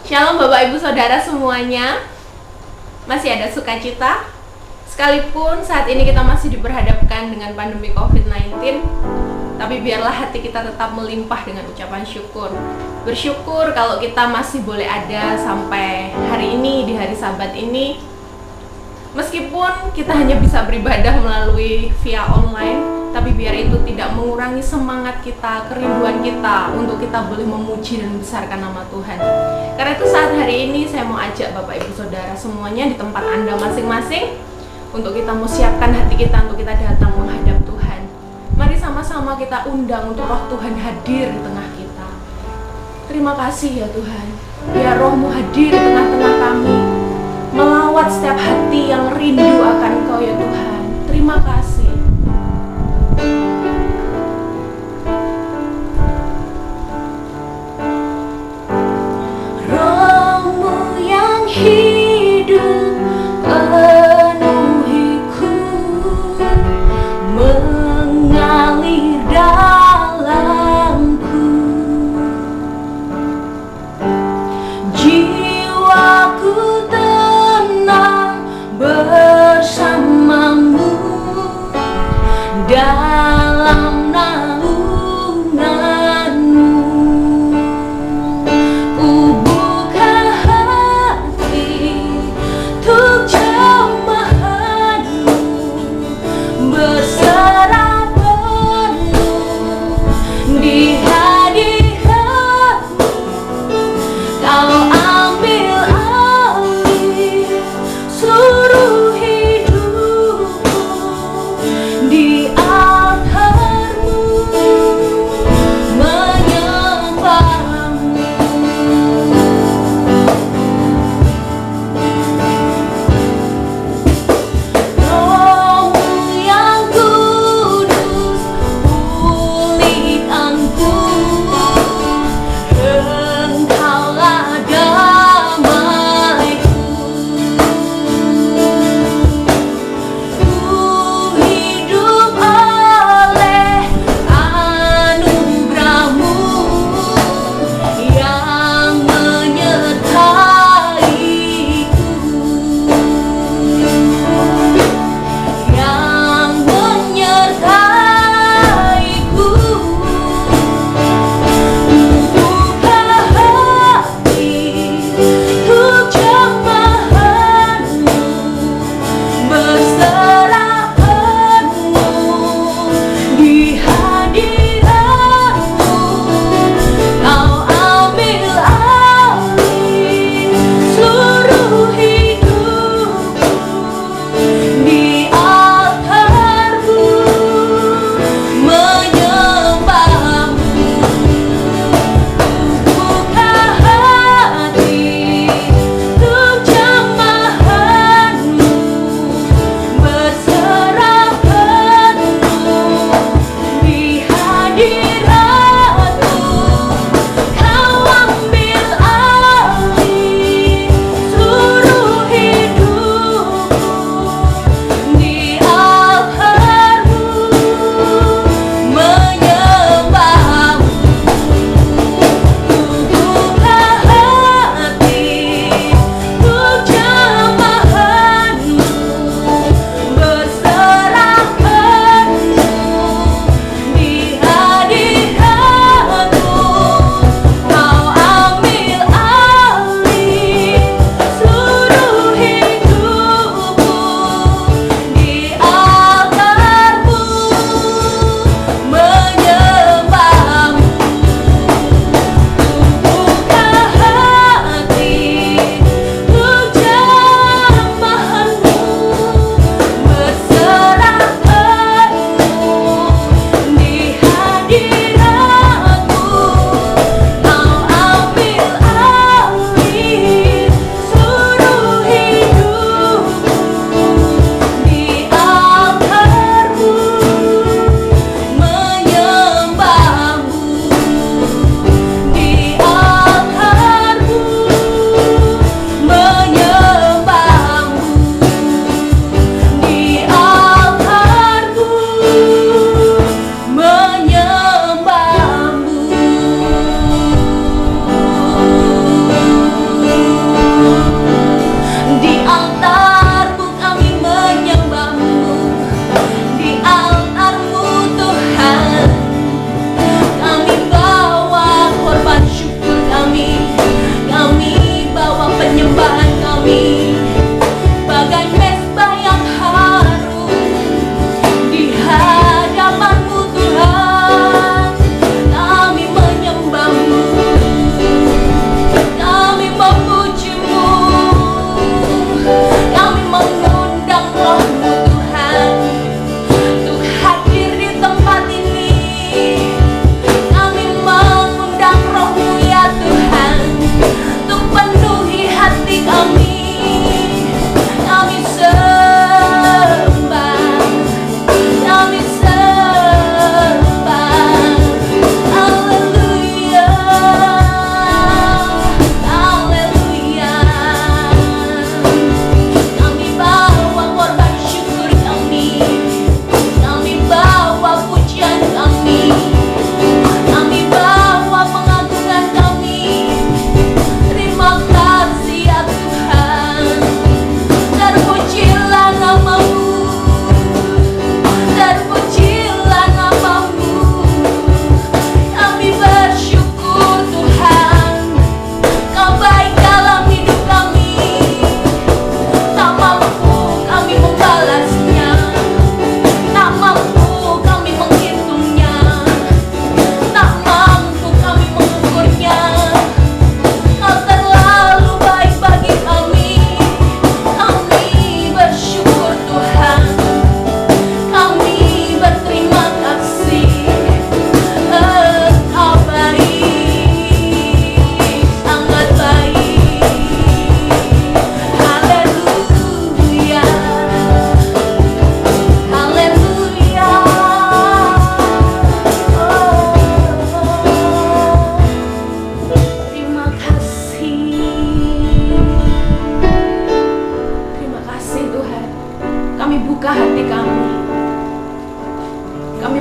Shalom Bapak Ibu Saudara semuanya. Masih ada sukacita sekalipun saat ini kita masih diperhadapkan dengan pandemi COVID-19, tapi biarlah hati kita tetap melimpah dengan ucapan syukur. Bersyukur kalau kita masih boleh ada sampai hari ini, di hari Sabat ini. Meskipun kita hanya bisa beribadah melalui via online, tapi biar itu tidak mengurangi semangat kita, kerinduan kita untuk kita boleh memuji dan membesarkan nama Tuhan. Karena itu saat hari ini saya mau ajak Bapak Ibu Saudara semuanya di tempat Anda masing-masing untuk kita mau siapkan hati kita untuk kita datang menghadap Tuhan. Mari sama-sama kita undang untuk Roh Tuhan hadir di tengah kita. Terima kasih ya Tuhan, biar Roh-Mu hadir di tengah-tengah kami, melawat setiap hati yang rindu akan Kau ya Tuhan. Terima kasih. Roh-Mu yang hidup penuhiku, mengalir dalamku. Jiwaku tenang bersamamu,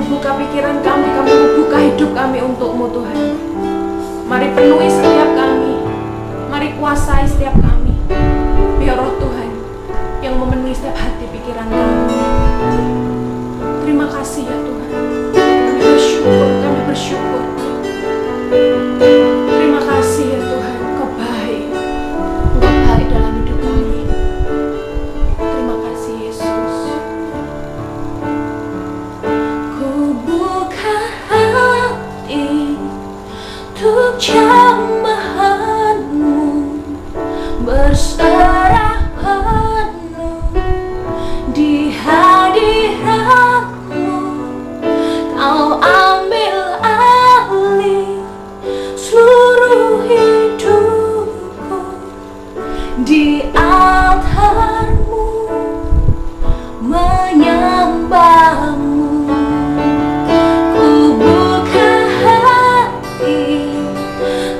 membuka pikiran kami membuka hidup kami untuk-Mu Tuhan. Mari penuhi setiap kami, mari kuasai setiap kami. Biar Roh Tuhan yang memenuhi setiap hati pikiran kami. Terima kasih ya Tuhan. Kami bersyukur. Terima kasih ya Tuhan, Engkau baik dalam hidup kami. Terima kasih Yesus. Ku buka hati untuk jamahan-Mu, berserah penuh di hadirat-Mu. Kau ambil alih seluruh hidupku, di altar-Mu menyembah-Mu. Ku buka hati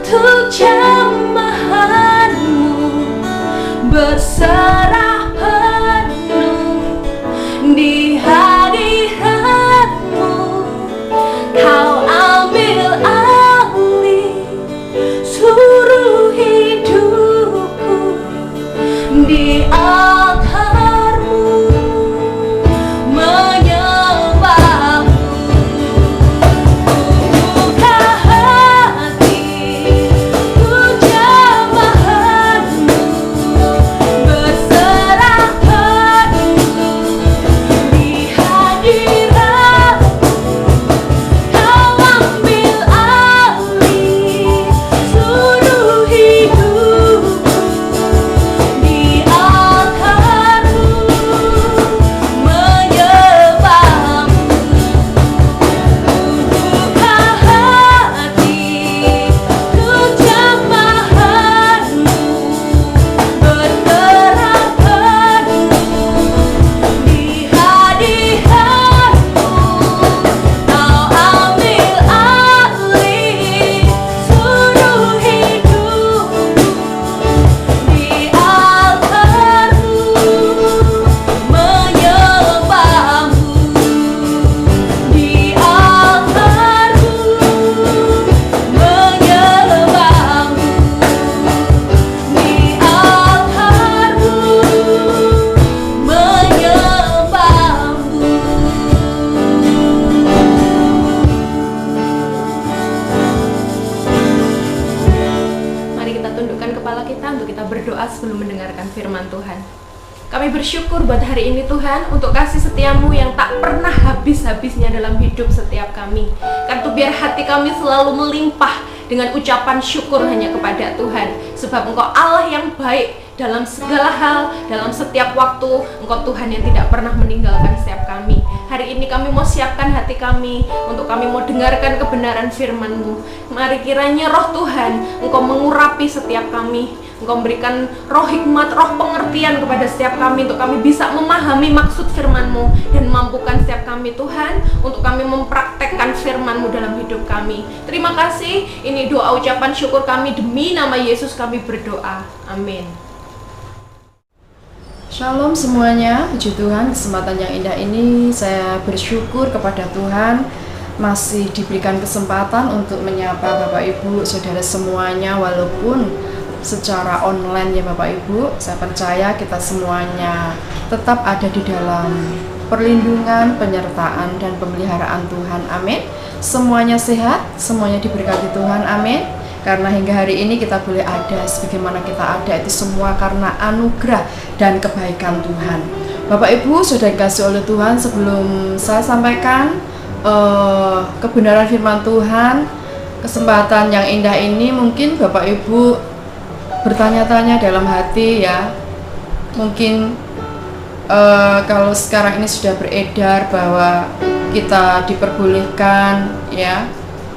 untuk jamahan-Mu, berserah penuh di hadirat-Mu. Kau ambil alih seluruh hidupku, di altar-Mu menyembah-Mu. Buka hati untuk jamahan-Mu, berserah penuh di hadirat-Mu. Kau ambil alih seluruh hidupku, di altar-Mu menyembah-Mu. Buka hati untuk jamahan-Mu, berserah penuh di hadirat-Mu. Kau ambil alih seluruh hidupku, di altar-Mu menyembah-Mu. Di altar-Mu menyembah-Mu. Di altar-Mu menyembah-Mu. Mari kita tundukkan kepala kita untuk kita berdoa sebelum mendengarkan firman Tuhan. Kami bersyukur buat hari ini Tuhan, untuk kasih setia-Mu yang tak pernah habis-habisnya dalam hidup setiap kami. Karena itu biar hati kami selalu melimpah dengan ucapan syukur hanya kepada Tuhan. Sebab Engkau Allah yang baik dalam segala hal, dalam setiap waktu. Engkau Tuhan yang tidak pernah meninggalkan setiap kami. Hari ini kami mau siapkan hati kami untuk kami mau dengarkan kebenaran firman-Mu. Mari kiranya Roh Tuhan Engkau mengurapi setiap kami. Engkau memberikan roh hikmat, roh pengertian kepada setiap kami untuk kami bisa memahami maksud firman-Mu dan mampukan setiap kami Tuhan untuk kami mempraktekkan firman-Mu dalam hidup kami. Terima kasih. Ini doa ucapan syukur kami demi nama Yesus kami berdoa. Amin. Shalom semuanya, puji Tuhan, kesempatan yang indah ini saya bersyukur kepada Tuhan masih diberikan kesempatan untuk menyapa Bapak Ibu, Saudara semuanya walaupun secara online ya Bapak Ibu. Saya percaya kita semuanya tetap ada di dalam perlindungan, penyertaan, dan pemeliharaan Tuhan. Amin. Semuanya sehat, semuanya diberkati Tuhan. Amin. Karena hingga hari ini kita boleh ada sebagaimana kita ada, itu semua karena anugerah dan kebaikan Tuhan. Bapak Ibu sudah dikasih oleh Tuhan, sebelum saya sampaikan kebenaran firman Tuhan, kesempatan yang indah ini, mungkin Bapak Ibu bertanya-tanya dalam hati ya, mungkin kalau sekarang ini sudah beredar bahwa kita diperbolehkan ya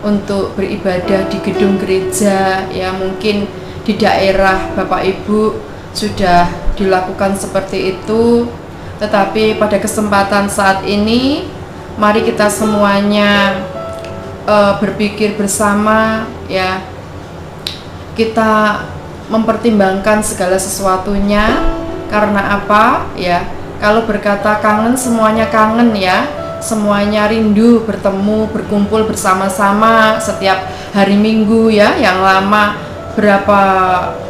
untuk beribadah di gedung gereja ya, mungkin di daerah Bapak Ibu sudah dilakukan seperti itu. Tetapi pada kesempatan saat ini mari kita semuanya berpikir bersama ya, kita mempertimbangkan segala sesuatunya. Karena apa ya, kalau berkata kangen semuanya kangen ya, semuanya rindu bertemu, berkumpul bersama-sama setiap hari Minggu ya. Yang lama berapa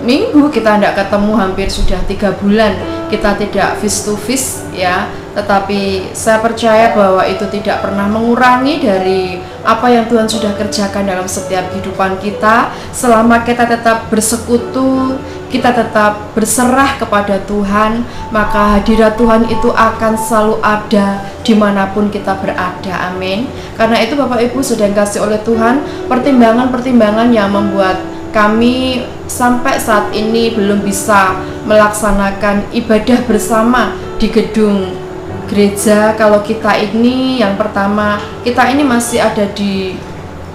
minggu kita tidak ketemu, hampir sudah 3 bulan kita tidak face to face ya. Tetapi saya percaya bahwa itu tidak pernah mengurangi dari apa yang Tuhan sudah kerjakan dalam setiap kehidupan kita. Selama kita tetap bersekutu, kita tetap berserah kepada Tuhan, maka hadirat Tuhan itu akan selalu ada dimanapun kita berada. Amin. Karena itu Bapak Ibu sudah dikasih oleh Tuhan, pertimbangan-pertimbangan yang membuat kami sampai saat ini belum bisa melaksanakan ibadah bersama di gedung gereja. Kalau kita ini, yang pertama, kita ini masih ada di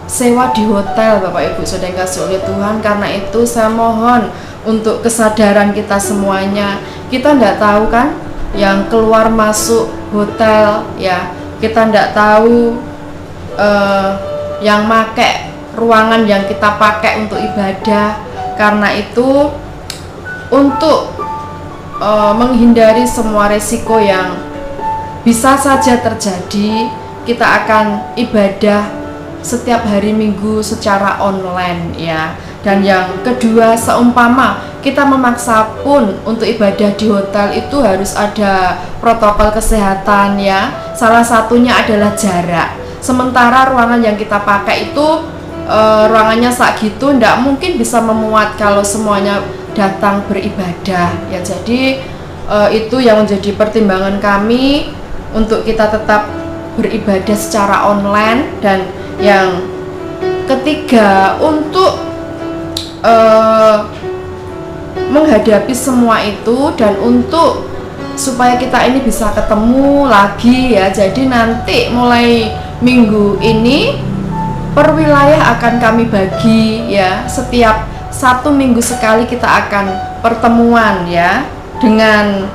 sewa di hotel Bapak Ibu sudah dikasih oleh Tuhan. Karena itu saya mohon untuk kesadaran kita semuanya. Kita tidak tahu kan yang keluar masuk hotel ya, kita tidak tahu yang make ruangan yang kita pakai untuk ibadah. Karena itu untuk menghindari semua resiko yang bisa saja terjadi, kita akan ibadah setiap hari Minggu secara online ya. Dan yang kedua, seumpama kita memaksa pun untuk ibadah di hotel, itu harus ada protokol kesehatan ya. Salah satunya adalah jarak. Sementara ruangan yang kita pakai itu ruangannya gitu, ndak mungkin bisa memuat kalau semuanya datang beribadah ya. Jadi itu yang menjadi pertimbangan kami untuk kita tetap beribadah secara online. Dan yang ketiga, untuk menghadapi semua itu dan untuk supaya kita ini bisa ketemu lagi ya. Jadi nanti mulai minggu ini per wilayah akan kami bagi ya. Setiap 1 minggu sekali kita akan pertemuan ya, dengan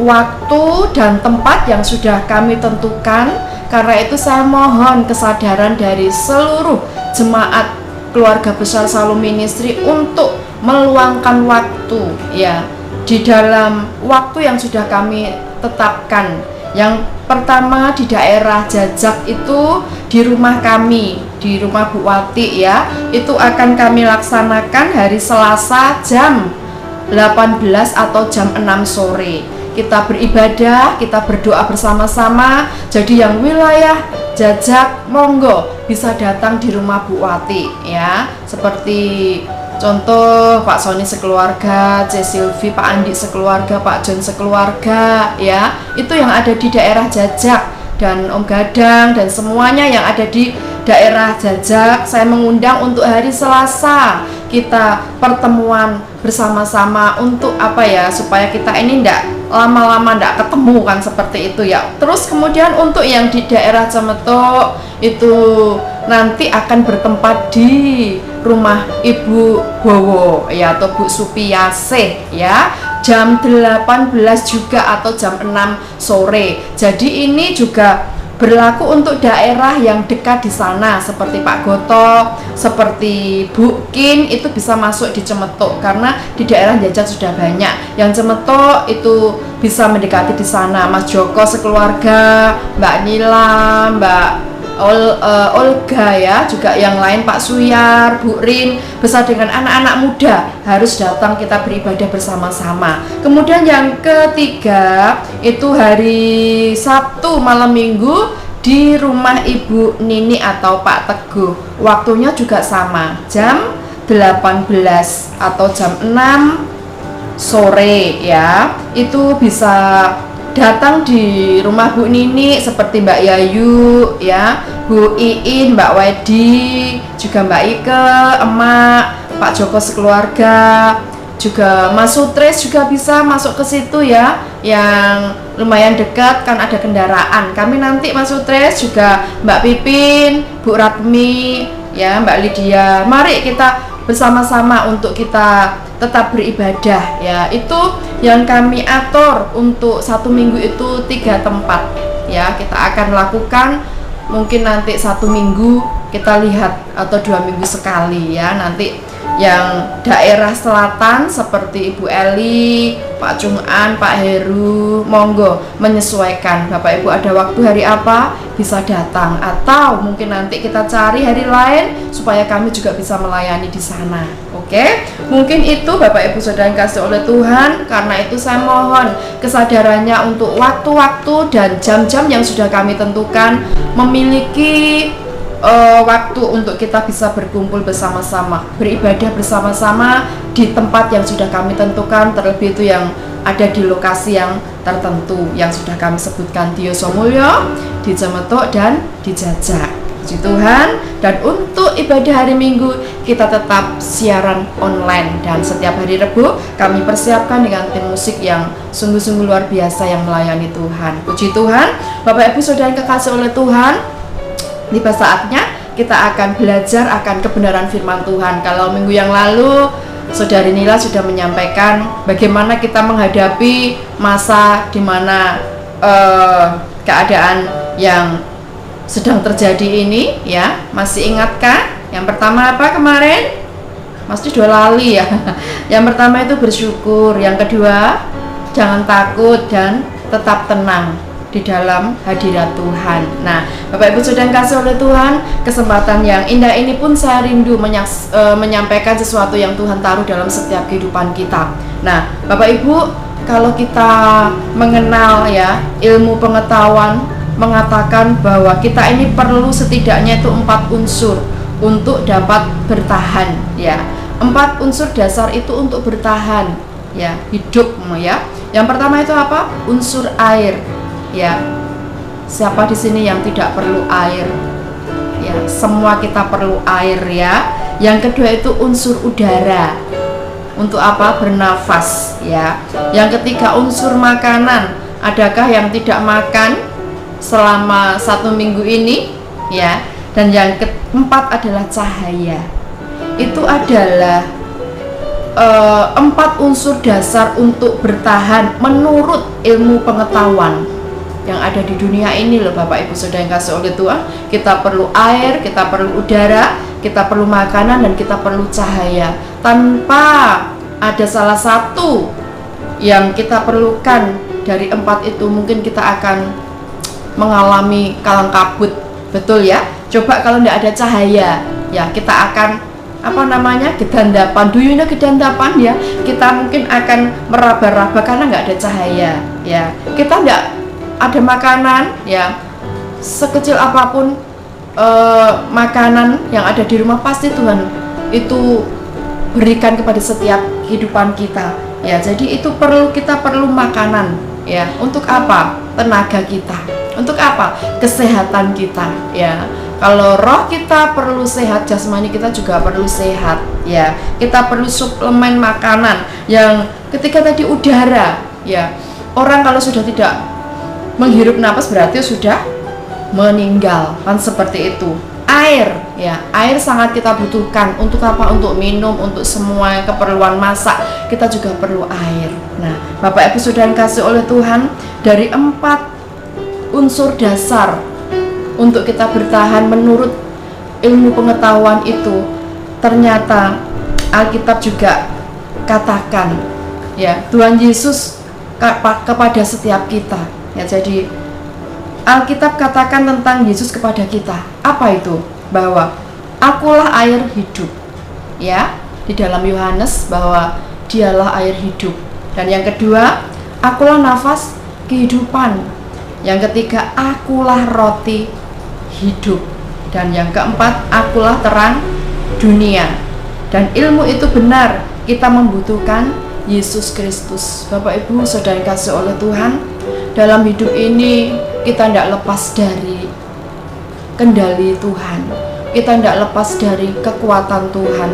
waktu dan tempat yang sudah kami tentukan. Karena itu saya mohon kesadaran dari seluruh jemaat keluarga besar Shalom Ministry untuk meluangkan waktu ya di dalam waktu yang sudah kami tetapkan. Yang pertama di daerah Jajak itu di rumah kami, di rumah Bu Wati ya, itu akan kami laksanakan hari Selasa jam 18 atau jam 6 sore. Kita beribadah, kita berdoa bersama-sama. Jadi yang wilayah Jajak monggo bisa datang di rumah Bu Wati ya. Seperti contoh Pak Sony sekeluarga, C Silvi, Pak Andi sekeluarga, Pak John sekeluarga ya. Itu yang ada di daerah Jajak. Dan Om Gadang dan semuanya yang ada di daerah Jajak, saya mengundang untuk hari Selasa kita pertemuan bersama-sama. Untuk apa ya, supaya kita ini ndak lama-lama ndak ketemu kan, seperti itu ya. Terus kemudian untuk yang di daerah Cemetok itu nanti akan bertempat di rumah Ibu Bowo ya, atau Bu Supiyasih ya, jam 18 juga atau jam 6 sore. Jadi ini juga berlaku untuk daerah yang dekat di sana, seperti Pak Goto, seperti Bu Kin, itu bisa masuk di Cemetok karena di daerah Jajak sudah banyak. Yang Cemetok itu bisa mendekati di sana. Mas Joko sekeluarga, Mbak Nila, Mbak Olga ya, juga yang lain, Pak Suyar, Bu Rin, bersama dengan anak-anak muda harus datang kita beribadah bersama-sama. Kemudian yang ketiga itu hari Sabtu malam Minggu di rumah Ibu Nini atau Pak Teguh. Waktunya juga sama, jam 18 atau jam 6 sore ya. Itu bisa datang di rumah Bu Nini, seperti Mbak Yayu ya, Bu Iin, Mbak Wedi, juga Mbak Ike, Emak, Pak Joko sekeluarga, juga Mas Sutres juga bisa masuk ke situ ya, yang lumayan dekat kan, ada kendaraan. Kami nanti Mas Sutres, juga Mbak Pipin, Bu Ratmi ya, Mbak Lydia, mari kita bersama-sama untuk kita tetap beribadah ya. Itu yang kami atur untuk 1 minggu itu 3 tempat ya, kita akan lakukan. Mungkin nanti 1 minggu kita lihat atau 2 minggu sekali ya, nanti yang daerah selatan seperti Ibu Eli, Pak Cungan, Pak Heru, monggo menyesuaikan. Bapak Ibu ada waktu hari apa bisa datang, atau mungkin nanti kita cari hari lain supaya kami juga bisa melayani di sana. Oke, mungkin itu Bapak Ibu Saudara yang kasih oleh Tuhan. Karena itu saya mohon kesadarannya untuk waktu-waktu dan jam-jam yang sudah kami tentukan, memiliki waktu untuk kita bisa berkumpul bersama-sama, beribadah bersama-sama di tempat yang sudah kami tentukan, terlebih itu yang ada di lokasi yang tertentu yang sudah kami sebutkan di Yosomulyo, di Cemetuk, dan di Jajak. Puji Tuhan. Dan untuk ibadah hari Minggu kita tetap siaran online, dan setiap hari Rebu kami persiapkan dengan tim musik yang sungguh-sungguh luar biasa yang melayani Tuhan. Puji Tuhan. Bapak Ibu Saudara yang kekasih oleh Tuhan, tiba saatnya kita akan belajar akan kebenaran firman Tuhan. Kalau minggu yang lalu Saudari Nila sudah menyampaikan bagaimana kita menghadapi masa di mana keadaan yang sedang terjadi ini, ya. Masih ingatkah? Yang pertama apa kemarin? Masih dua lali ya. Yang pertama itu bersyukur, yang kedua jangan takut dan tetap tenang di dalam hadirat Tuhan. Nah, Bapak Ibu Saudara yang kasih oleh Tuhan, kesempatan yang indah ini pun saya rindu menyampaikan sesuatu yang Tuhan taruh dalam setiap kehidupan kita. Nah, Bapak Ibu, kalau kita mengenal ya ilmu pengetahuan mengatakan bahwa kita ini perlu setidaknya itu 4 unsur untuk dapat bertahan, ya. 4 unsur dasar itu untuk bertahan, ya, hidup, ya. Yang pertama itu apa? Unsur air. Ya, siapa di sini yang tidak perlu air? Ya, semua kita perlu air, ya. Yang kedua itu unsur udara. Untuk apa? Bernafas, ya. Yang ketiga unsur makanan. Adakah yang tidak makan selama 1 minggu ini? Ya. Dan yang keempat adalah cahaya. Itu adalah 4 unsur dasar untuk bertahan menurut ilmu pengetahuan yang ada di dunia ini loh Bapak Ibu Saudara yang kasih oleh Tuhan. Kita perlu air, kita perlu udara, kita perlu makanan, dan kita perlu cahaya. Tanpa ada salah satu yang kita perlukan dari 4 itu, mungkin kita akan mengalami kalang kabut. Betul ya? Coba kalau tidak ada cahaya, ya kita akan kedandapan. Duyunya kedandapan, ya. Kita mungkin akan meraba-raba karena nggak ada cahaya, ya. Kita tidak ada makanan, ya, sekecil apapun makanan yang ada di rumah pasti Tuhan itu berikan kepada setiap kehidupan kita, ya. Jadi itu kita perlu makanan, ya. Untuk apa? Tenaga kita. Untuk apa? Kesehatan kita, ya. Kalau roh kita perlu sehat, jasmani kita juga perlu sehat, ya. Kita perlu suplemen makanan yang ketika tadi udara, ya. Orang kalau sudah tidak menghirup napas berarti sudah meninggal, kan seperti itu. Air, ya, air sangat kita butuhkan. Untuk apa? Untuk minum, untuk semua keperluan masak, kita juga perlu air. Nah, Bapak Ibu Saudara yang kasih oleh Tuhan, dari 4 unsur dasar untuk kita bertahan menurut ilmu pengetahuan itu, ternyata Alkitab juga katakan, ya, Tuhan Yesus kepada setiap kita. Ya, jadi Alkitab katakan tentang Yesus kepada kita. Apa itu? Bahwa akulah air hidup. Ya, di dalam Yohanes bahwa dialah air hidup. Dan yang kedua, akulah nafas kehidupan. Yang ketiga, akulah roti hidup. Dan yang keempat, akulah terang dunia. Dan ilmu itu benar, kita membutuhkan Yesus Kristus. Bapak Ibu Saudara yang kasih oleh Tuhan, dalam hidup ini kita tidak lepas dari kendali Tuhan. Kita tidak lepas dari kekuatan Tuhan,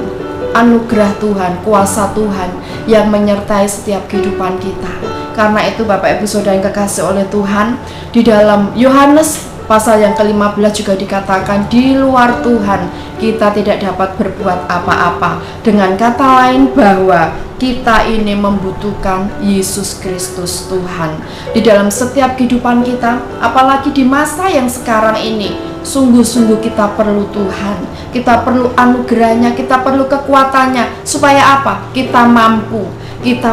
anugerah Tuhan, kuasa Tuhan yang menyertai setiap kehidupan kita. Karena itu Bapak Ibu Saudara yang kekasih oleh Tuhan, di dalam Yohanes pasal yang ke-15 juga dikatakan, di luar Tuhan kita tidak dapat berbuat apa-apa. Dengan kata lain, bahwa kita ini membutuhkan Yesus Kristus Tuhan di dalam setiap kehidupan kita. Apalagi di masa yang sekarang ini, Sungguh-sungguh kita perlu Tuhan, kita perlu anugerahnya, kita perlu kekuatannya. Supaya apa? Kita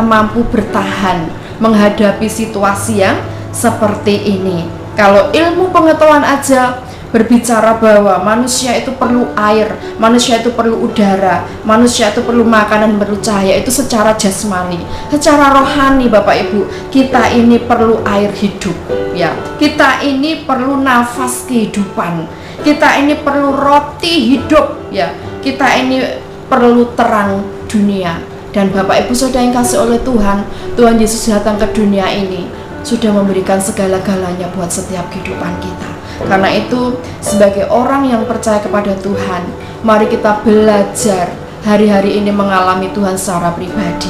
mampu bertahan menghadapi situasi yang seperti ini. Kalau ilmu pengetahuan aja berbicara bahwa manusia itu perlu air, manusia itu perlu udara, manusia itu perlu makanan, perlu cahaya, itu secara jasmani. Secara rohani Bapak Ibu, kita ini perlu air hidup, ya. Kita ini perlu nafas kehidupan. Kita ini perlu roti hidup, ya. Kita ini perlu terang dunia. Dan Bapak Ibu Saudara yang kasih oleh Tuhan, Tuhan Yesus datang ke dunia ini sudah memberikan segala-galanya buat setiap kehidupan kita. Karena itu, sebagai orang yang percaya kepada Tuhan, mari kita belajar hari-hari ini mengalami Tuhan secara pribadi.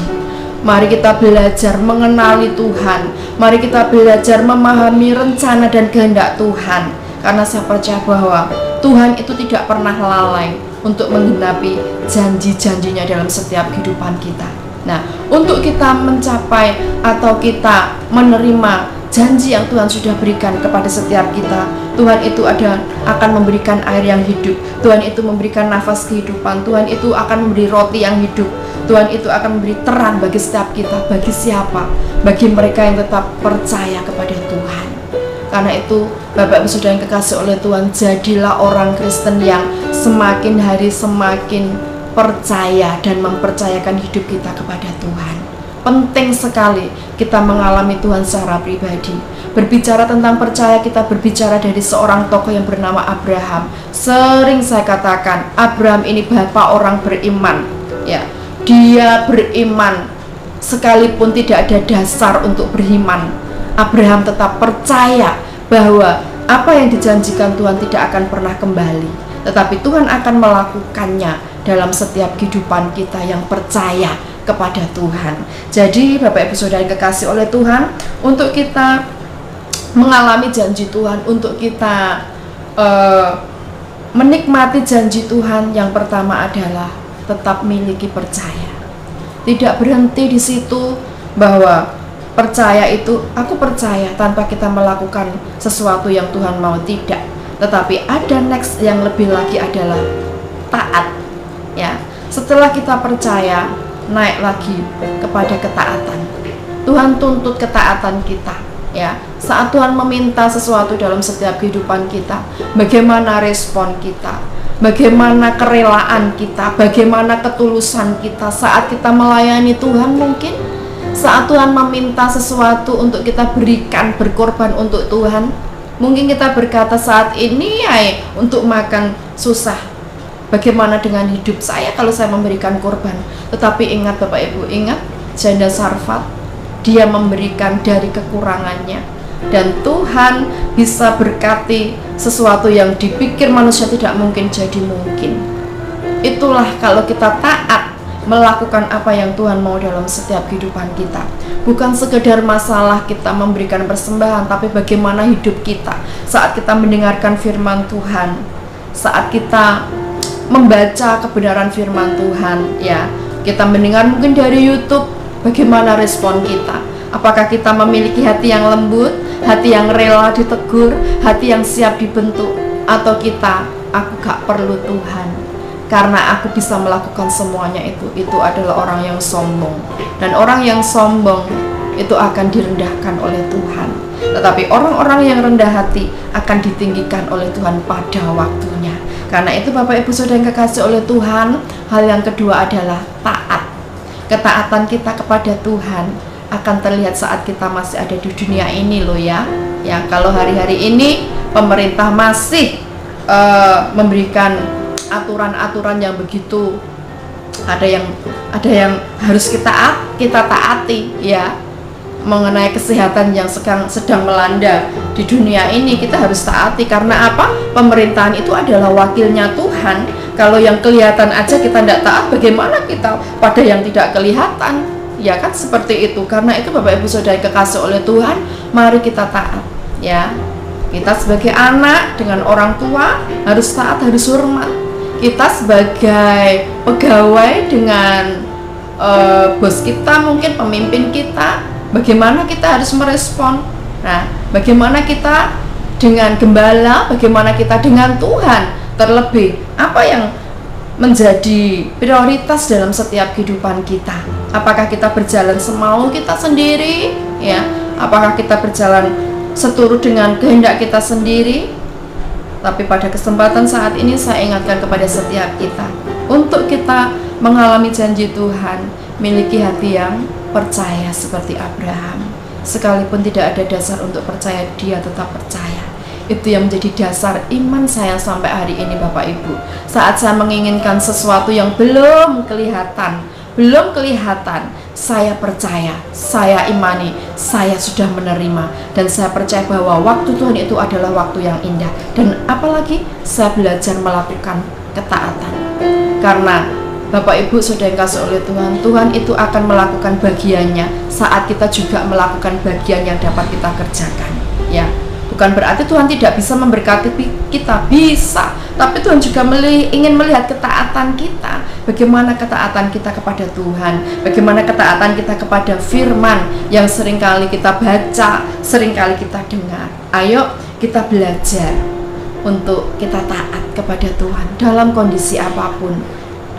Mari kita belajar mengenali Tuhan. Mari kita belajar memahami rencana dan kehendak Tuhan. Karena saya percaya bahwa Tuhan itu tidak pernah lalai untuk menggenapi janji-janjinya dalam setiap kehidupan kita. Nah, untuk kita mencapai atau kita menerima janji yang Tuhan sudah berikan kepada setiap kita, Tuhan itu akan memberikan air yang hidup, Tuhan itu memberikan nafas kehidupan, Tuhan itu akan memberi roti yang hidup, Tuhan itu akan memberi terang bagi setiap kita. Bagi siapa? Bagi mereka yang tetap percaya kepada Tuhan. Karena itu, Bapak Ibu Saudara yang kekasih oleh Tuhan, jadilah orang Kristen yang semakin hari semakin percaya dan mempercayakan hidup kita kepada Tuhan. Penting sekali kita mengalami Tuhan secara pribadi. Berbicara tentang percaya, kita berbicara dari seorang tokoh yang bernama Abraham. Sering saya katakan, Abraham ini bapak orang beriman, ya. Dia beriman sekalipun tidak ada dasar untuk beriman. Abraham tetap percaya bahwa apa yang dijanjikan Tuhan tidak akan pernah kembali, tetapi Tuhan akan melakukannya dalam setiap kehidupan kita yang percaya kepada Tuhan. Jadi Bapak Ibu Saudara yang kekasih oleh Tuhan, untuk kita mengalami janji Tuhan, untuk kita menikmati janji Tuhan, yang pertama adalah tetap miliki percaya. Tidak berhenti di situ bahwa percaya itu, aku percaya tanpa kita melakukan sesuatu yang Tuhan mau, tidak. Tetapi ada next yang lebih lagi adalah taat, ya. Setelah kita percaya, naik lagi kepada ketaatan. Tuhan tuntut ketaatan kita, ya. Saat Tuhan meminta sesuatu dalam setiap kehidupan kita, bagaimana respon kita, bagaimana kerelaan kita, bagaimana ketulusan kita saat kita melayani Tuhan. Mungkin saat Tuhan meminta sesuatu untuk kita berikan, berkorban untuk Tuhan, mungkin kita berkata saat ini ya untuk makan susah, bagaimana dengan hidup saya kalau saya memberikan korban. Tetapi ingat Bapak Ibu, ingat janda Sarfat, dia memberikan dari kekurangannya, dan Tuhan bisa berkati sesuatu yang dipikir manusia tidak mungkin jadi mungkin. Itulah kalau kita taat melakukan apa yang Tuhan mau dalam setiap kehidupan kita. Bukan sekedar masalah kita memberikan persembahan, tapi bagaimana hidup kita saat kita mendengarkan firman Tuhan, saat kita membaca kebenaran firman Tuhan, ya. Kita mendengar mungkin dari YouTube, bagaimana respon kita? Apakah kita memiliki hati yang lembut, hati yang rela ditegur, hati yang siap dibentuk, atau kita, aku gak perlu Tuhan karena aku bisa melakukan semuanya itu adalah orang yang sombong. Dan orang yang sombong itu akan direndahkan oleh Tuhan. Tetapi orang-orang yang rendah hati akan ditinggikan oleh Tuhan pada waktunya. Karena itu Bapak Ibu Saudara yang kekasih oleh Tuhan, hal yang kedua adalah taat. Ketaatan kita kepada Tuhan akan terlihat saat kita masih ada di dunia ini loh, ya. Ya, kalau hari-hari ini pemerintah masih memberikan aturan-aturan yang begitu, ada yang harus kita taati, ya, mengenai kesehatan yang sedang melanda di dunia ini. Kita harus taati karena apa? Pemerintahan itu adalah wakilnya Tuhan. Kalau yang kelihatan aja kita tidak taat, bagaimana kita pada yang tidak kelihatan? Ya kan, seperti itu. Karena itu Bapak Ibu Saudara kekasih oleh Tuhan, mari kita taat, ya. Kita sebagai anak dengan orang tua harus taat, harus hormat. Kita sebagai pegawai dengan bos kita, mungkin pemimpin kita, bagaimana kita harus merespon. Nah, bagaimana kita dengan gembala, bagaimana kita dengan Tuhan. Terlebih, apa yang menjadi prioritas dalam setiap kehidupan kita? Apakah kita berjalan semau kita sendiri, ya? Apakah kita berjalan seturut dengan kehendak kita sendiri? Tapi pada kesempatan saat ini saya ingatkan kepada setiap kita untuk kita mengalami janji Tuhan, miliki hati yang percaya seperti Abraham. Sekalipun tidak ada dasar untuk percaya, dia tetap percaya. Itu yang menjadi dasar iman saya sampai hari ini, Bapak Ibu. Saat saya menginginkan sesuatu yang belum kelihatan, saya percaya, saya imani, saya sudah menerima, dan saya percaya bahwa waktu Tuhan itu adalah waktu yang indah. Dan apalagi saya belajar melakukan ketaatan, karena Bapak Ibu sudah dikasih oleh Tuhan, Tuhan itu akan melakukan bagiannya saat kita juga melakukan bagian yang dapat kita kerjakan, ya. Bukan berarti Tuhan tidak bisa memberkati kita, bisa, tapi Tuhan juga ingin melihat ketaatan kita. Bagaimana ketaatan kita kepada Tuhan, bagaimana ketaatan kita kepada firman yang seringkali kita baca, seringkali kita dengar. Ayo kita belajar untuk kita taat kepada Tuhan dalam kondisi apapun.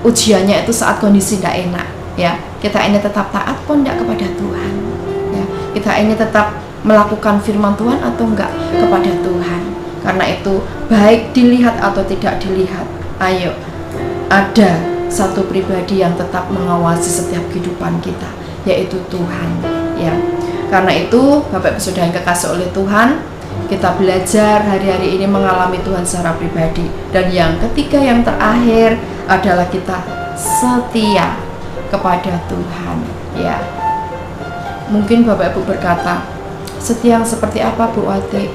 Ujiannya itu saat kondisi tidak enak, ya. Kita ini tetap taat pun tidak kepada Tuhan, ya. Kita ini tetap melakukan firman Tuhan atau enggak kepada Tuhan. Karena itu baik dilihat atau tidak dilihat, ayo ada satu pribadi yang tetap mengawasi setiap kehidupan kita, yaitu Tuhan, ya. Karena itu Bapak Ibu Saudara yang kekasih oleh Tuhan, kita belajar hari-hari ini mengalami Tuhan secara pribadi. Dan yang ketiga, yang terakhir adalah kita setia kepada Tuhan, ya. Mungkin Bapak Ibu berkata, setia yang seperti apa, Bu Wati?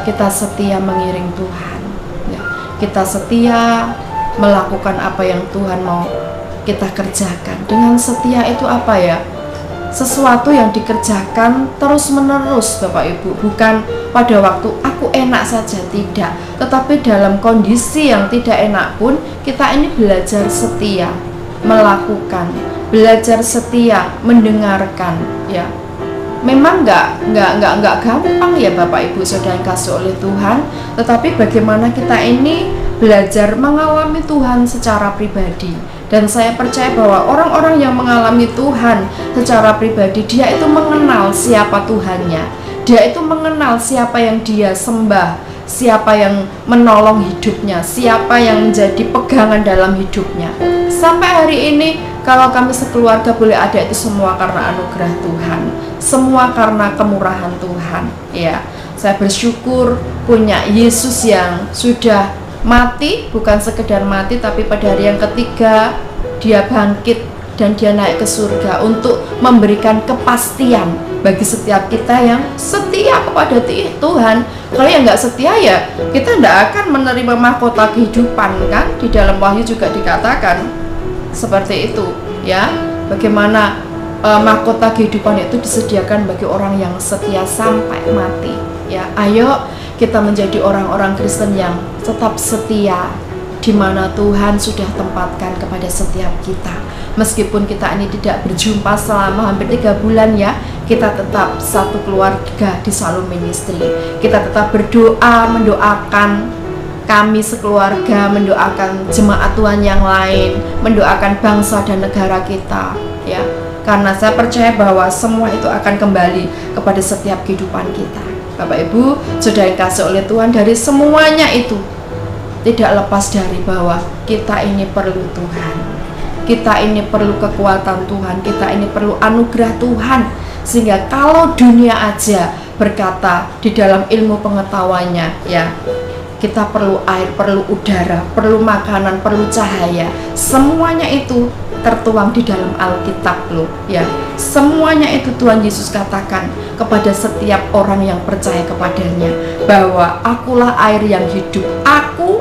Kita setia mengiring Tuhan, ya. Kita setia melakukan apa yang Tuhan mau kita kerjakan. Dengan setia itu apa, ya? Sesuatu yang dikerjakan terus menerus, Bapak Ibu. Bukan pada waktu aku enak saja, tidak. Tetapi dalam kondisi yang tidak enak pun kita ini belajar setia melakukan, belajar setia mendengarkan, ya. Memang nggak gampang, ya Bapak Ibu Saudara yang kasih oleh Tuhan. Tetapi bagaimana kita ini belajar mengalami Tuhan secara pribadi. Dan saya percaya bahwa orang-orang yang mengalami Tuhan secara pribadi, dia itu mengenal siapa Tuhannya. Dia itu mengenal siapa yang dia sembah, siapa yang menolong hidupnya, siapa yang menjadi pegangan dalam hidupnya. Sampai hari ini, kalau kami sekeluarga boleh ada, itu semua karena anugerah Tuhan, semua karena kemurahan Tuhan, ya. Saya bersyukur punya Yesus yang sudah mati, bukan sekedar mati, tapi pada hari yang ketiga dia bangkit dan dia naik ke surga untuk memberikan kepastian bagi setiap kita yang setia kepada Tuhan. Kalau yang nggak setia, ya kita tidak akan menerima mahkota kehidupan, kan? Di dalam Wahyu juga dikatakan seperti itu, ya. Bagaimana mahkota kehidupan itu disediakan bagi orang yang setia sampai mati, ya. Ayo kita menjadi orang-orang Kristen yang tetap setia di mana Tuhan sudah tempatkan kepada setiap kita. Meskipun kita ini tidak berjumpa selama hampir 3 bulan, ya, kita tetap satu keluarga di Shalom Ministry. Kita tetap berdoa, mendoakan kami sekeluarga, mendoakan jemaat Tuhan yang lain, mendoakan bangsa dan negara kita, ya. Karena saya percaya bahwa semua itu akan kembali kepada setiap kehidupan kita. Bapak Ibu sudah dikasih oleh Tuhan, dari semuanya itu tidak lepas dari bahwa kita ini perlu Tuhan, kita ini perlu kekuatan Tuhan, kita ini perlu anugerah Tuhan. Sehingga kalau dunia aja berkata di dalam ilmu pengetahuannya, ya, kita perlu air, perlu udara, perlu makanan, perlu cahaya, semuanya itu tertuang di dalam Alkitab loh, ya. Semuanya itu Tuhan Yesus katakan kepada setiap orang yang percaya kepadanya, bahwa akulah air yang hidup.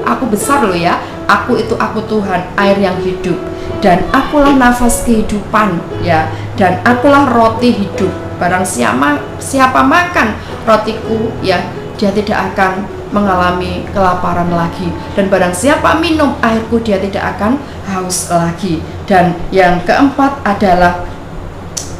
Aku besar loh, ya. Aku itu aku Tuhan, air yang hidup, dan akulah nafas kehidupan, ya. Dan akulah roti hidup. Barang siapa makan rotiku, ya, dia tidak akan mengalami kelaparan lagi, dan barang siapa minum airku, dia tidak akan haus lagi. Dan yang keempat adalah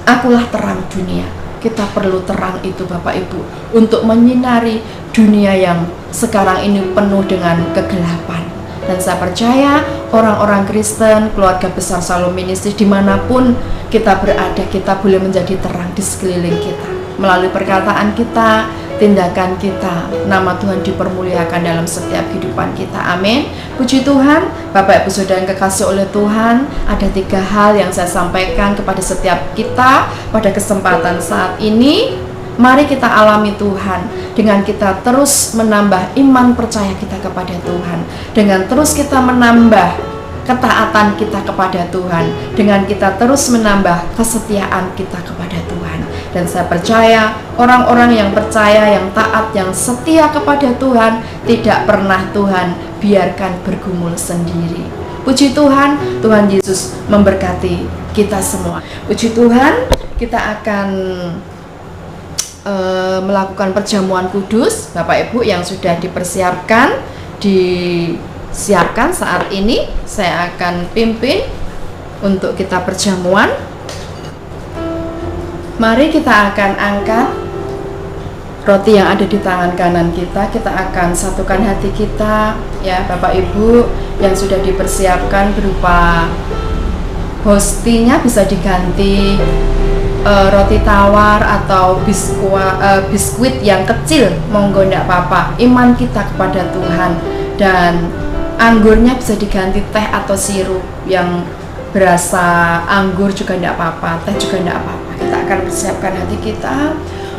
akulah terang dunia. kita perlu terang itu Bapak Ibu, untuk menyinari dunia yang sekarang ini penuh dengan kegelapan. Dan saya percaya orang-orang Kristen, keluarga besar Shalom Ministry, dimanapun kita berada, kita boleh menjadi terang di sekeliling kita. Melalui perkataan kita, tindakan kita, nama Tuhan dipermuliakan dalam setiap kehidupan kita. Amin. Puji Tuhan. Bapak Ibu Saudara yang kekasih oleh Tuhan, ada 3 hal yang saya sampaikan kepada setiap kita pada kesempatan saat ini. Mari kita alami Tuhan dengan kita terus menambah iman percaya kita kepada Tuhan, dengan terus kita menambah ketaatan kita kepada Tuhan, dengan kita terus menambah kesetiaan kita kepada Tuhan. Dan saya percaya orang-orang yang percaya, yang taat, yang setia kepada Tuhan, tidak pernah Tuhan biarkan bergumul sendiri. Puji Tuhan, Tuhan Yesus memberkati kita semua. Puji Tuhan, kita akan melakukan perjamuan kudus. Bapak Ibu yang sudah dipersiapkan, disiapkan saat ini, saya akan pimpin untuk kita perjamuan. Mari kita akan angkat roti yang ada di tangan kanan kita. Kita akan satukan hati kita, ya Bapak Ibu yang sudah dipersiapkan berupa hostinya bisa diganti roti tawar atau biskuit yang kecil, monggo ndak apa-apa. Iman kita kepada Tuhan. Dan anggurnya bisa diganti teh atau sirup yang berasa anggur juga ndak apa-apa, teh juga ndak apa-apa. Kita akan persiapkan hati kita.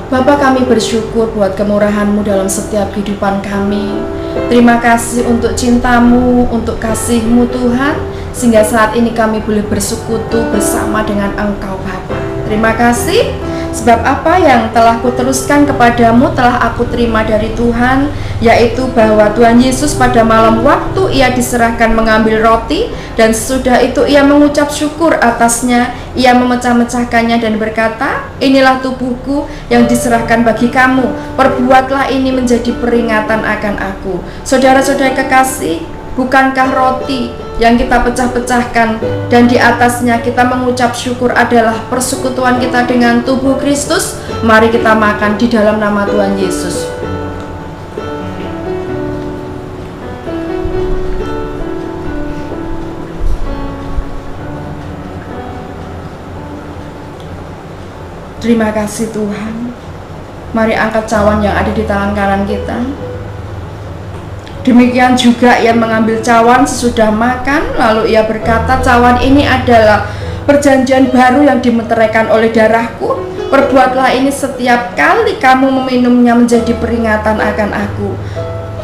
Bapa, kami bersyukur buat kemurahan-Mu dalam setiap kehidupan kami. Terima kasih untuk cinta-Mu, untuk kasih-Mu Tuhan, sehingga saat ini kami boleh bersekutu bersama dengan Engkau Bapa. Terima kasih, sebab apa yang telah kuteruskan kepadamu telah aku terima dari Tuhan, yaitu bahwa Tuhan Yesus pada malam waktu Ia diserahkan mengambil roti, dan sesudah itu Ia mengucap syukur atasnya, Ia memecah-mecahkannya dan berkata, inilah tubuhku yang diserahkan bagi kamu, perbuatlah ini menjadi peringatan akan aku. Saudara-saudara kekasih, bukankah roti yang kita pecah-pecahkan dan di atasnya kita mengucap syukur adalah persekutuan kita dengan tubuh Kristus? Mari kita makan di dalam nama Tuhan Yesus. Terima kasih Tuhan. Mari angkat cawan yang ada di tangan kanan kita. Demikian juga Ia mengambil cawan sesudah makan, lalu Ia berkata, cawan ini adalah perjanjian baru yang dimeteraikan oleh darahku. Perbuatlah ini setiap kali kamu meminumnya menjadi peringatan akan aku.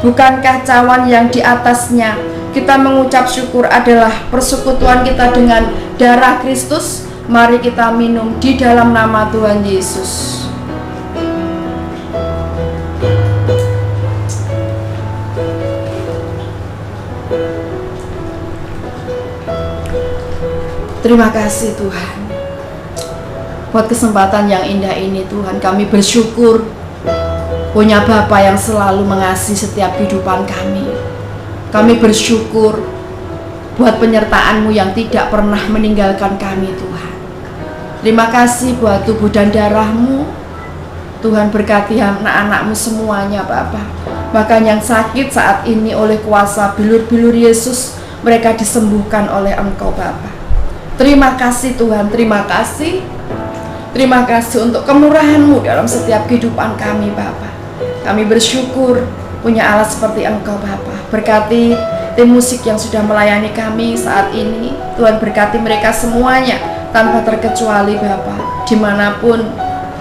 Bukankah cawan yang di atasnya kita mengucap syukur adalah persekutuan kita dengan darah Kristus? Mari kita minum di dalam nama Tuhan Yesus. Terima kasih Tuhan buat kesempatan yang indah ini Tuhan. Kami bersyukur punya Bapa yang selalu mengasihi setiap kehidupan kami. Kami bersyukur buat penyertaan-Mu yang tidak pernah meninggalkan kami Tuhan. Terima kasih buat tubuh dan darah-Mu. Tuhan berkati anak-anak-Mu semuanya Bapa. Bahkan yang sakit saat ini oleh kuasa bilur-bilur Yesus, mereka disembuhkan oleh Engkau Bapa. Terima kasih Tuhan, terima kasih. Terima kasih untuk kemurahan-Mu dalam setiap kehidupan kami Bapa. Kami bersyukur punya Allah seperti Engkau Bapa. Berkati tim musik yang sudah melayani kami saat ini. Tuhan berkati mereka semuanya tanpa terkecuali Bapa. Dimanapun,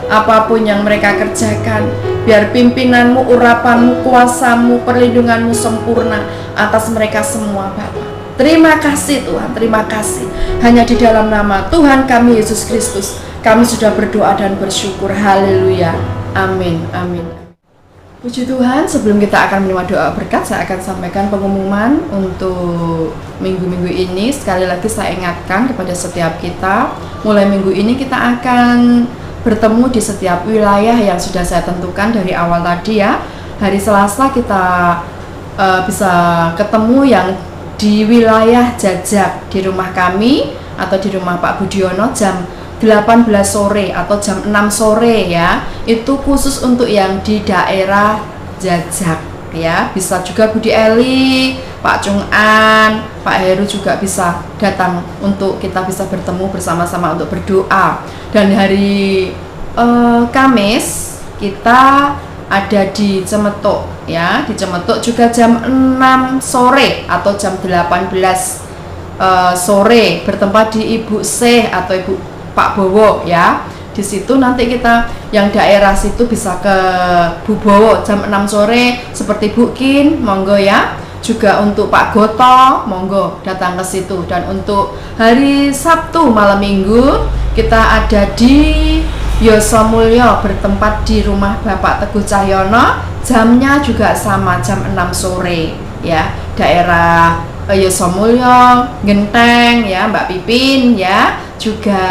apapun yang mereka kerjakan, biar pimpinan-Mu, urapan-Mu, kuasa-Mu, perlindungan-Mu sempurna atas mereka semua Bapa. Terima kasih Tuhan, terima kasih. Hanya di dalam nama Tuhan kami Yesus Kristus kami sudah berdoa dan bersyukur. Haleluya. Amin, amin. Puji Tuhan, sebelum kita akan menerima doa berkat, saya akan sampaikan pengumuman untuk minggu-minggu ini. Sekali lagi saya ingatkan kepada setiap kita, mulai minggu ini kita akan bertemu di setiap wilayah yang sudah saya tentukan dari awal tadi ya. Hari Selasa kita bisa ketemu yang di wilayah Jajak di rumah kami atau di rumah Pak Budiono jam 18 sore atau jam 6 sore ya. Itu khusus untuk yang di daerah Jajak ya. Bisa juga Budi Eli, Pak Chung An, Pak Heru juga bisa datang untuk kita bisa bertemu bersama-sama untuk berdoa. Dan hari Kamis kita ada di Cemetuk ya. Di Cemetuk juga jam 6 sore atau jam 18 sore bertempat di Ibu Syekh atau Ibu Pak Bowo ya. Di situ nanti kita yang daerah situ bisa ke Bu Bowo jam 6 sore seperti Bu Kin, monggo ya. Juga untuk Pak Goto, monggo datang ke situ. Dan untuk hari Sabtu malam Minggu kita ada di Yosomulyo bertempat di rumah Bapak Teguh Cahyono. Jamnya juga sama jam 6 sore ya. Daerah Yosomulyo, Genteng ya, Mbak Pipin ya. Juga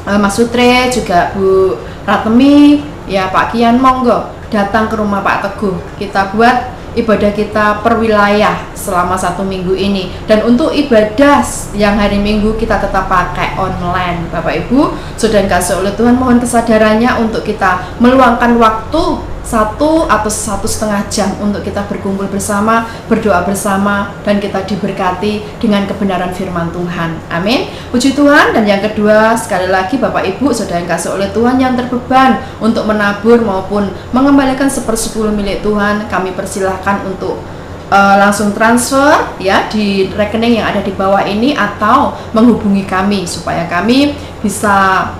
Mas Sutre, juga Bu Ratemi ya, Pak Kian, monggo datang ke rumah Pak Teguh. Kita buat ibadah kita per wilayah selama 1 minggu ini. Dan untuk ibadah yang hari Minggu kita tetap pakai online. Bapak Ibu, saudara kasih oleh Tuhan, mohon kesadarannya untuk kita meluangkan waktu 1 atau 1,5 jam untuk kita berkumpul bersama, berdoa bersama, dan kita diberkati dengan kebenaran firman Tuhan. Amin. Puji Tuhan. Dan yang kedua, sekali lagi Bapak Ibu, saudara yang kasih oleh Tuhan yang terbeban untuk menabur maupun mengembalikan 1/10 milik Tuhan, kami persilahkan untuk langsung transfer ya di rekening yang ada di bawah ini, atau menghubungi kami supaya kami bisa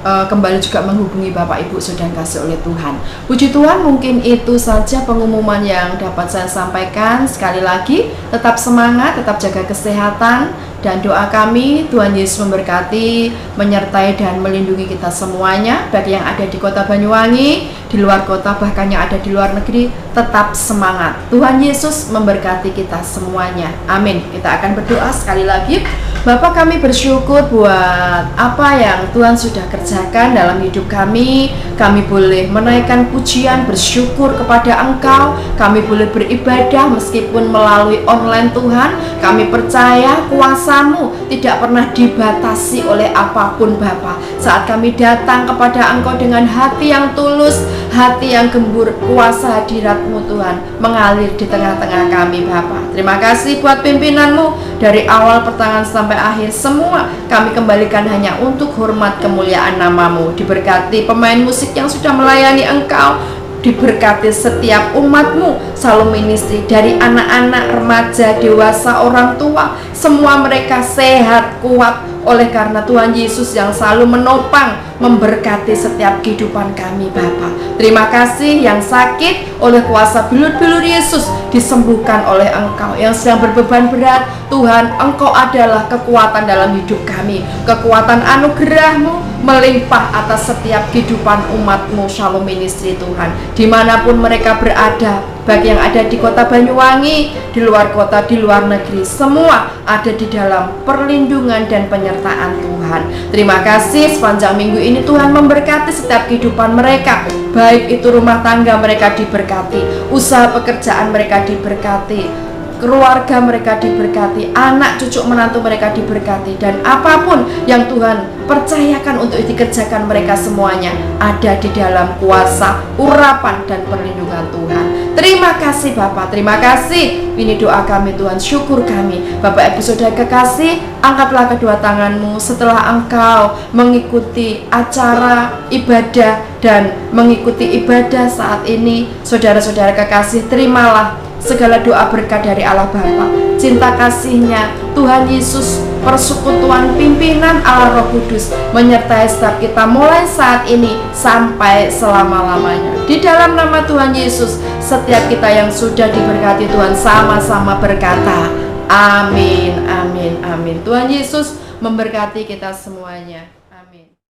kembali juga menghubungi Bapak Ibu saudara kasih oleh Tuhan. Puji Tuhan, mungkin itu saja pengumuman yang dapat saya sampaikan. Sekali lagi, tetap semangat, tetap jaga kesehatan, dan doa kami Tuhan Yesus memberkati, menyertai dan melindungi kita semuanya, baik yang ada di kota Banyuwangi, di luar kota, bahkan yang ada di luar negeri. Tetap semangat. Tuhan Yesus memberkati kita semuanya. Amin. Kita akan berdoa sekali lagi. Bapa, kami bersyukur buat apa yang Tuhan sudah kerjakan dalam hidup kami. Kami boleh menaikkan pujian, bersyukur kepada Engkau. Kami boleh beribadah meskipun melalui online Tuhan. Kami percaya kuasa-Mu tidak pernah dibatasi oleh apapun Bapa. Saat kami datang kepada Engkau dengan hati yang tulus, hati yang gembur, kuasa hadirat-Mu Tuhan mengalir di tengah-tengah kami Bapa. Terima kasih buat pimpinan-Mu dari awal pertengahan sampai akhir. Semua kami kembalikan hanya untuk hormat kemuliaan nama-Mu. Diberkati pemain musik yang sudah melayani Engkau, diberkati setiap umat-Mu, selalu ministry dari anak-anak, remaja, dewasa, orang tua, semua mereka sehat, kuat oleh karena Tuhan Yesus yang selalu menopang, memberkati setiap kehidupan kami Bapa. Terima kasih yang sakit oleh kuasa bilur-bilur Yesus disembuhkan oleh Engkau. Yang sedang berbeban berat, Tuhan, Engkau adalah kekuatan dalam hidup kami. Kekuatan anugerah-Mu melimpah atas setiap kehidupan umat-Mu Shalom Ministry Tuhan. Dimanapun mereka berada, baik yang ada di kota Banyuwangi, di luar kota, di luar negeri, semua ada di dalam perlindungan dan penyertaan Tuhan. Terima kasih sepanjang minggu ini Tuhan memberkati setiap kehidupan mereka, baik itu rumah tangga mereka diberkati, usaha pekerjaan mereka diberkati, keluarga mereka diberkati, anak cucu menantu mereka diberkati, dan apapun yang Tuhan percayakan untuk dikerjakan mereka semuanya ada di dalam kuasa, urapan, dan perlindungan Tuhan. Terima kasih Bapak, terima kasih. Ini doa kami Tuhan, syukur kami. Bapak Ibu Saudara kekasih, angkatlah kedua tanganmu setelah Engkau mengikuti acara ibadah dan mengikuti ibadah saat ini. Saudara-saudara kekasih, terimalah segala doa berkat dari Allah Bapa, cinta kasih-Nya, Tuhan Yesus, persekutuan pimpinan Allah Roh Kudus menyertai setiap kita mulai saat ini sampai selama-lamanya. Di dalam nama Tuhan Yesus, setiap kita yang sudah diberkati Tuhan sama-sama berkata amin, amin, amin. Tuhan Yesus memberkati kita semuanya.